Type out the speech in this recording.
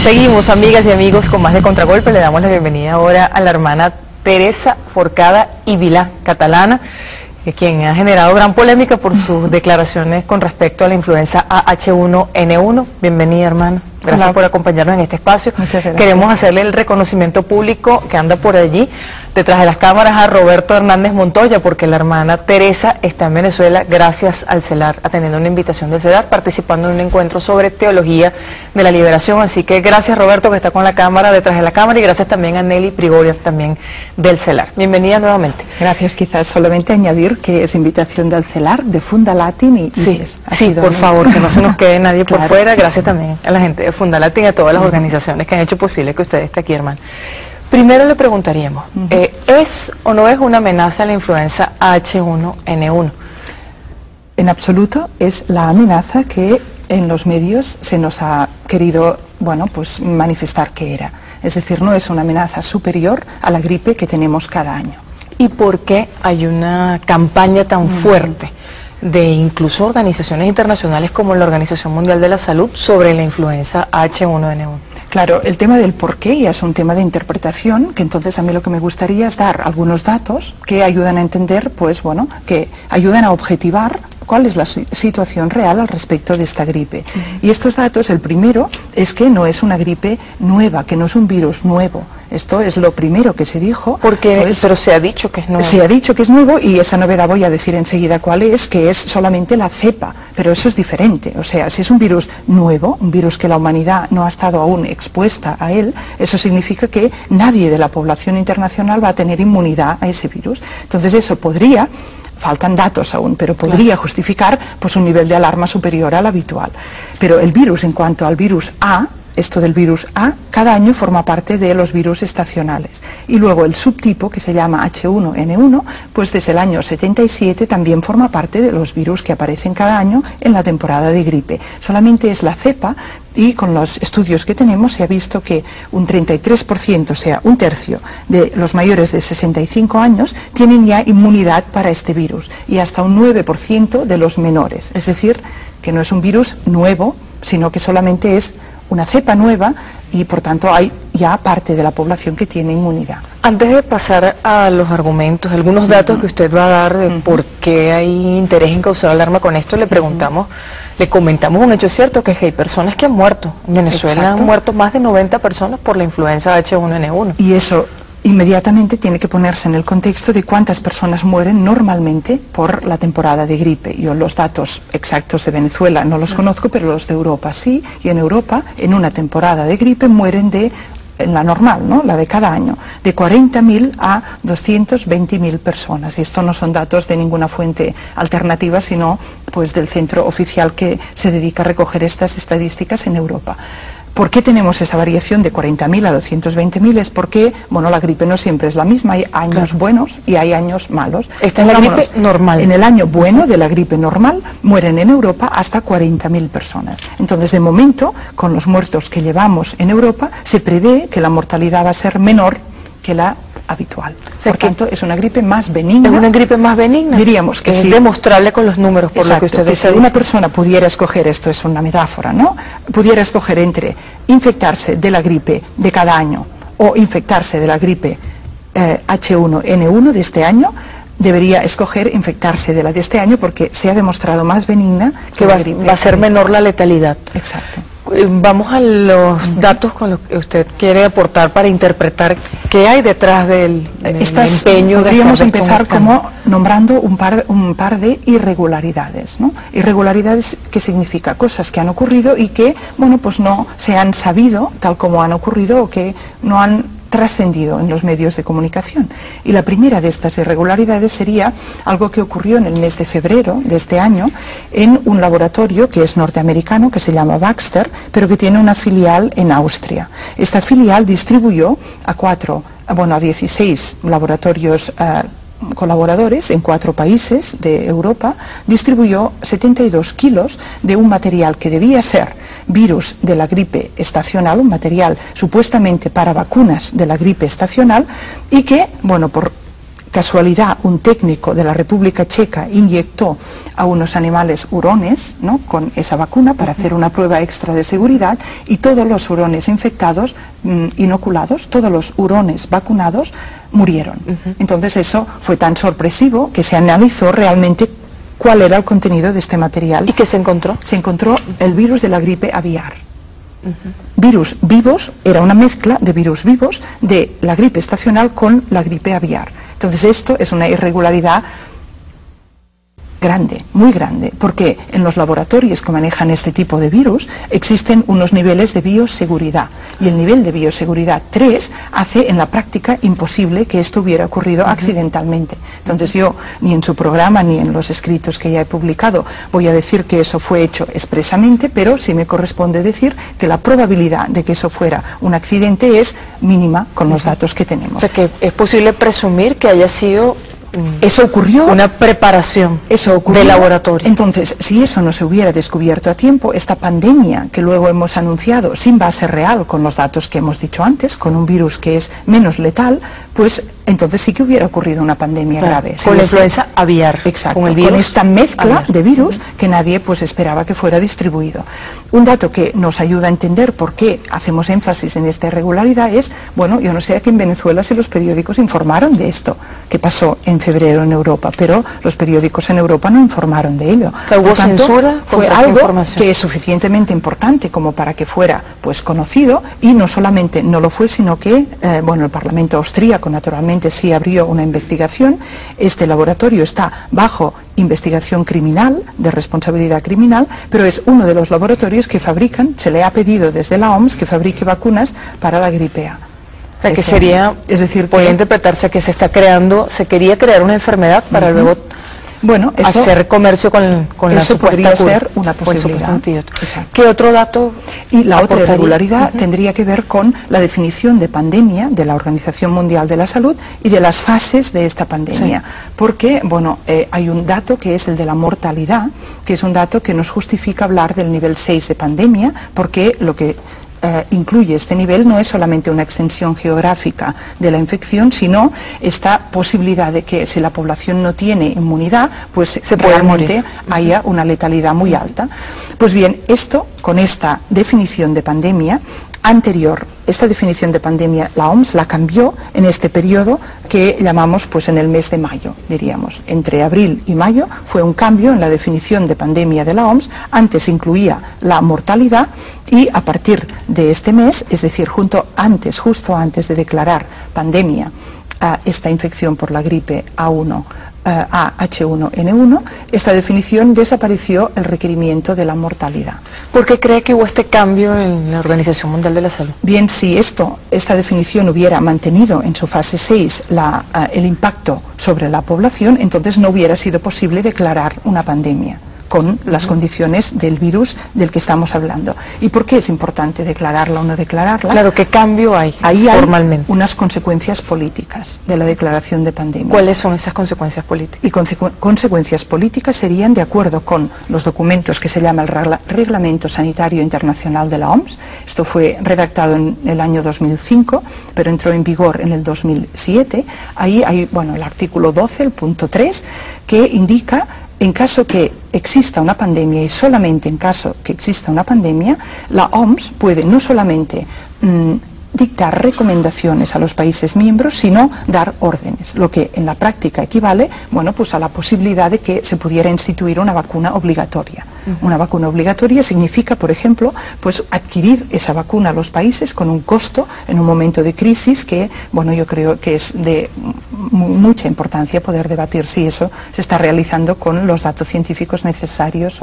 Seguimos, amigas y amigos, con más de Contragolpe. Le damos la bienvenida ahora a la hermana Teresa Forcada y Vilá, catalana, quien ha generado gran polémica por sus declaraciones con respecto a la influenza H1N1. Bienvenida, hermana. Gracias por acompañarnos en este espacio. Muchas gracias. Queremos hacerle el reconocimiento público que anda por allí, detrás de las cámaras, a Roberto Hernández Montoya, porque la hermana Teresa está en Venezuela gracias al CELAR, atendiendo una invitación del CELAR, participando en un encuentro sobre teología de la liberación. Así que gracias, Roberto, que está con la cámara, detrás de la cámara, y gracias también a Nelly Prigoria, también del CELAR. Bienvenida nuevamente. Gracias. Quizás solamente añadir que es invitación del CELAR, de Fundalatin y sí, por favor, que no se nos quede nadie por fuera. Gracias también a la gente de Fundalatin y a todas las organizaciones que han hecho posible que usted esté aquí, hermano. Primero le preguntaríamos, ¿es o no es una amenaza la influenza H1N1? En absoluto es la amenaza que en los medios se nos ha querido, bueno, pues manifestar que era. Es decir, no es una amenaza superior a la gripe que tenemos cada año. ¿Y por qué hay una campaña tan fuerte de incluso organizaciones internacionales como la Organización Mundial de la Salud sobre la influenza H1N1? Claro, el tema del por qué ya es un tema de interpretación, que entonces a mí lo que me gustaría es dar algunos datos que ayudan a entender, pues bueno, que ayudan a objetivar cuál es la situación real al respecto de esta gripe. Y estos datos, el primero es que no es una gripe nueva, que no es un virus nuevo. Esto es lo primero que se dijo. Pero se ha dicho que es nuevo. Se ha dicho que es nuevo, y esa novedad voy a decir enseguida cuál es, que es solamente la cepa, pero eso es diferente. O sea, si es un virus nuevo, un virus que la humanidad no ha estado aún expuesta a él, eso significa que nadie de la población internacional va a tener inmunidad a ese virus. Entonces eso podría, faltan datos aún, pero podría justificar pues un nivel de alarma superior al habitual. Pero el virus, en cuanto al virus A, esto del virus A, cada año forma parte de los virus estacionales. Y luego el subtipo, que se llama H1N1, pues desde el año 77 también forma parte de los virus que aparecen cada año en la temporada de gripe. Solamente es la cepa, y con los estudios que tenemos se ha visto que un 33%, o sea, un tercio de los mayores de 65 años tienen ya inmunidad para este virus, y hasta un 9% de los menores. Es decir, que no es un virus nuevo, sino que solamente es una cepa nueva, y por tanto hay ya parte de la población que tiene inmunidad. Antes de pasar a los argumentos, algunos datos que usted va a dar de por qué hay interés en causar alarma con esto, le preguntamos, le comentamos un hecho cierto, que hay personas que han muerto. En Venezuela han muerto más de 90 personas por la influenza H1N1. Y eso inmediatamente tiene que ponerse en el contexto de cuántas personas mueren normalmente por la temporada de gripe. Yo los datos exactos de Venezuela no los conozco, pero los de Europa sí, y en Europa en una temporada de gripe mueren en la normal, ¿no?, la de cada año, de 40.000 a 220.000 personas. Y esto no son datos de ninguna fuente alternativa, sino pues del centro oficial que se dedica a recoger estas estadísticas en Europa. ¿Por qué tenemos esa variación de 40.000 a 220.000? Es porque, bueno, la gripe no siempre es la misma, hay años buenos y hay años malos. Esta es la gripe normal. En el año bueno de la gripe normal mueren en Europa hasta 40.000 personas. Entonces, de momento, con los muertos que llevamos en Europa, se prevé que la mortalidad va a ser menor que la habitual. Por tanto, es una gripe más benigna. ¿Es una gripe más benigna? Diríamos que sí. Es demostrable con los números, por lo que usted dice. Si una persona pudiera escoger, esto es una metáfora, ¿no?, pudiera escoger entre infectarse de la gripe de cada año o infectarse de la gripe H1N1 de este año, debería escoger infectarse de la de este año, porque se ha demostrado más benigna que la gripe. Va a ser menor la letalidad. Exacto. Vamos a los datos con los que usted quiere aportar para interpretar qué hay detrás del empeño. Podríamos empezar como nombrando un par de irregularidades, ¿no? Irregularidades, que significa cosas que han ocurrido y que, bueno, pues no se han sabido tal como han ocurrido, o que no han trascendido en los medios de comunicación. Y la primera de estas irregularidades sería algo que ocurrió en el mes de febrero de este año en un laboratorio que es norteamericano, que se llama Baxter, pero que tiene una filial en Austria. Esta filial distribuyó a 16 laboratorios colaboradores en 4 países de Europa, distribuyó 72 kilos de un material que debía ser virus de la gripe estacional, un material supuestamente para vacunas de la gripe estacional, y que, bueno, por casualidad, un técnico de la República Checa inyectó a unos animales hurones, ¿no?, con esa vacuna para hacer una prueba extra de seguridad, y todos los hurones infectados, inoculados, todos los hurones vacunados murieron. Entonces eso fue tan sorpresivo que se analizó realmente cuál era el contenido de este material. ¿Y qué se encontró? Se encontró el virus de la gripe aviar. Virus vivos, era una mezcla de virus vivos de la gripe estacional con la gripe aviar. Entonces esto es una irregularidad grande, muy grande, porque en los laboratorios que manejan este tipo de virus existen unos niveles de bioseguridad, y el nivel de bioseguridad 3 hace en la práctica imposible que esto hubiera ocurrido accidentalmente. Entonces yo, ni en su programa ni en los escritos que ya he publicado, voy a decir que eso fue hecho expresamente, pero sí me corresponde decir que la probabilidad de que eso fuera un accidente es mínima con los datos que tenemos. O sea, que es posible presumir que haya sido eso ocurrió, una preparación de laboratorio. Entonces, si eso no se hubiera descubierto a tiempo, esta pandemia que luego hemos anunciado sin base real, con los datos que hemos dicho antes, con un virus que es menos letal, pues entonces sí que hubiera ocurrido una pandemia grave. Con la influenza aviar. Exacto, con el virus con esta mezcla aviar de virus que nadie pues esperaba que fuera distribuido. Un dato que nos ayuda a entender por qué hacemos énfasis en esta irregularidad es, bueno, yo no sé aquí en Venezuela si los periódicos informaron de esto que pasó en febrero en Europa, pero los periódicos en Europa no informaron de ello. ¿Hubo censura? Fue algo que es suficientemente importante como para que fuera pues conocido, y no solamente no lo fue, sino que bueno, el Parlamento austríaco naturalmente sí abrió una investigación. Este laboratorio está bajo investigación criminal, de responsabilidad criminal, pero es uno de los laboratorios que fabrican, se le ha pedido desde la OMS que fabrique vacunas para la gripe A. O sea, que sería, es decir, podría interpretarse que se quería crear una enfermedad para luego bueno, eso, hacer comercio con la eso podría cura, ser una posibilidad. ¿Qué otro dato? Y la otra irregularidad tendría que ver con la definición de pandemia de la Organización Mundial de la Salud y de las fases de esta pandemia. Porque, bueno, hay un dato que es el de la mortalidad, que es un dato que nos justifica hablar del nivel 6 de pandemia, porque lo que incluye este nivel no es solamente una extensión geográfica de la infección, sino esta posibilidad de que si la población no tiene inmunidad, pues realmente haya una letalidad muy alta. Pues bien, esto, con esta definición de pandemia anterior, esta definición de pandemia la OMS la cambió en este periodo que llamamos pues en el mes de mayo, diríamos. Entre abril y mayo fue un cambio en la definición de pandemia de la OMS. Antes incluía la mortalidad, y a partir de este mes, es decir, justo antes de declarar pandemia a esta infección por la gripe H1N1, esta definición desapareció el requerimiento de la mortalidad. ¿Por qué cree que hubo este cambio en la Organización Mundial de la Salud? Bien, si esta definición hubiera mantenido en su fase 6 el impacto sobre la población, entonces no hubiera sido posible declarar una pandemia con las condiciones del virus del que estamos hablando. ¿Y por qué es importante declararla o no declararla? Claro, ¿qué cambio hay ahí formalmente? Hay unas consecuencias políticas de la declaración de pandemia. ¿Cuáles son esas consecuencias políticas? Y consecuencias políticas serían, de acuerdo con los documentos que se llama el Reglamento Sanitario Internacional de la OMS, esto fue redactado en el año 2005, pero entró en vigor en el 2007, ahí hay, bueno, el artículo 12, el punto 3, que indica: en caso que exista una pandemia, y solamente en caso que exista una pandemia, la OMS puede no solamente dictar recomendaciones a los países miembros, sino dar órdenes, lo que en la práctica equivale, bueno, pues a la posibilidad de que se pudiera instituir una vacuna obligatoria. Una vacuna obligatoria significa, por ejemplo, pues adquirir esa vacuna a los países con un costo en un momento de crisis que, bueno, yo creo que es de mucha importancia poder debatir si eso se está realizando con los datos científicos necesarios.